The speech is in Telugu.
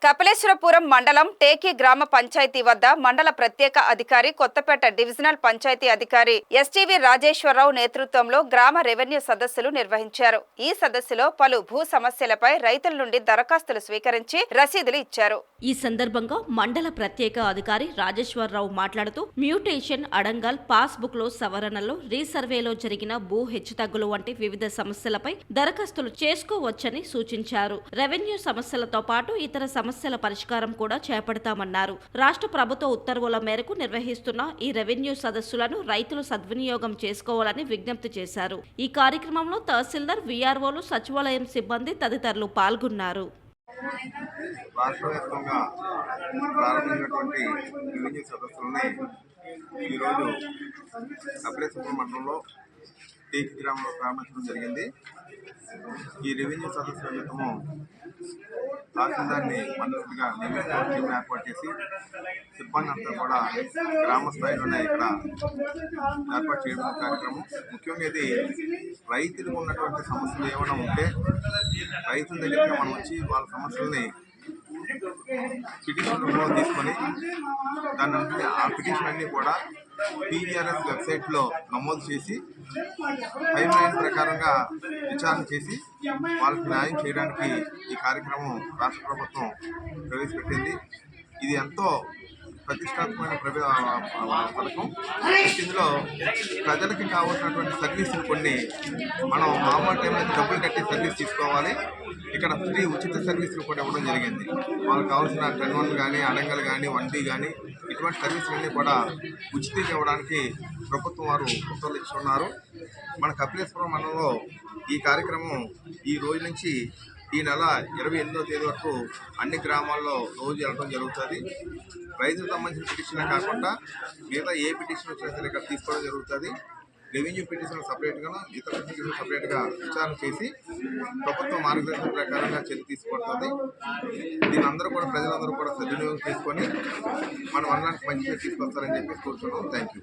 కపిలేశ్వరపురం మండలం టేకి గ్రామ పంచాయతీ వద్ద మండల ప్రత్యేక అధికారి కొత్తపేట డివిజనల్ పంచాయతీ అధికారి ఎస్టీవీ రాజేశ్వరరావు నేతృత్వంలో గ్రామ రెవెన్యూ సదస్సులు నిర్వహించారు. ఈ సదస్సులో పలు భూ సమస్యలపై రైతుల నుండి దరఖాస్తులు స్వీకరించి రసీదులు ఇచ్చారు. ఈ సందర్భంగా మండల ప్రత్యేక అధికారి రాజేశ్వరరావు మాట్లాడుతూ మ్యూటేషన్, అడంగల్, పాస్బుక్ లో సవరణలో, రీసర్వేలో జరిగిన భూ హెచ్చుతగ్గులు వంటి వివిధ సమస్యలపై దరఖాస్తులు చేసుకోవచ్చని సూచించారు. రెవెన్యూ సమస్యలతో పాటు ఇతర సమస్యల పరిష్కారం కూడా చేపడతామన్నారు. రాష్ట్ర ప్రభుత్వ ఉత్తర్వుల మేరకు నిర్వహిస్తున్న ఈ రెవెన్యూ సదస్సులను రైతులు సద్వినియోగం చేసుకోవాలని విజ్ఞప్తి చేశారు. ఈ కార్యక్రమంలో తహసీల్దార్, వీఆర్ఓలు, సచివాలయం సిబ్బంది తదితరులు పాల్గొన్నారు. రాష్ట్ర వ్యాప్తంగా ప్రారంభించినటువంటి రెవెన్యూ సదస్సులని ఈరోజు కపిలేశ్వరపురం మండలంలో టేకి గ్రామంలో ప్రారంభించడం జరిగింది. ఈ రెవెన్యూ సదస్సు నిమిత్తము తహసీల్దార్ని మండలిగా నియమించి ఏర్పాటు చేసి సిబ్బంది అంతా కూడా గ్రామ స్థాయిలోనే ఇక్కడ ఏర్పాటు చేయడం కార్యక్రమం. ముఖ్యంగా ఇది రైతులకు ఉన్నటువంటి సమస్యలు ఏమైనా ఉంటే రైతుల దగ్గరికి మనం వచ్చి వాళ్ళ సమస్యల్ని పిటిషన్ రూపంలో తీసుకొని ఆ పిటిషన్ అన్నీ కూడా PGRS వెబ్సైట్లో నమోదు చేసి టైం లైన్ ప్రకారంగా విచారణ చేసి వాళ్ళకి న్యాయం చేయడానికి ఈ కార్యక్రమం రాష్ట్ర ప్రభుత్వం ప్రవేశపెట్టింది. ఇది ఎంతో ప్రతిష్టాత్మకమైన పథకం. ఇందులో ప్రజలకి కావాల్సినటువంటి సర్వీసులు కొన్ని మనం మామూలు టైంలో డబ్బులు కట్టి సర్వీస్ తీసుకోవాలి. ఇక్కడ ఫ్రీ ఉచిత సర్వీసులు కూడా ఇవ్వడం జరిగింది. వాళ్ళకి కావాల్సిన 10-1 కానీ, అడంగల్ కానీ, 1B కానీ ఇటువంటి సర్వీసులన్నీ కూడా ఉచితంగా ఇవ్వడానికి ప్రభుత్వం వారు ఉత్తర్వులు ఇస్తున్నారు. మన కపిలేశ్వరం మండలంలో ఈ కార్యక్రమం ఈ రోజు నుంచి ఈ నెల 28వ తేదీ వరకు అన్ని గ్రామాల్లో రోజు వెళ్ళడం జరుగుతుంది. రైతులకు సంబంధించిన పిటిషన్లే కాకుండా మిగతా ఏ పిటిషన్ వచ్చినా సరే ఇక్కడ తీసుకోవడం జరుగుతుంది. రెవెన్యూ పిటిషన్ సపరేట్గా, ఇతర పిటిషన్ సపరేట్గా విచారణ చేసి ప్రభుత్వం మార్గదర్శనం ప్రకారంగా చర్య తీసుకుంటుంది. దీని అందరూ కూడా ప్రజలందరూ కూడా సద్వినియోగం చేసుకొని మన మండలానికి మంచిగా తీసుకొస్తారని చెప్పి కోరుతున్నాం. Thank you.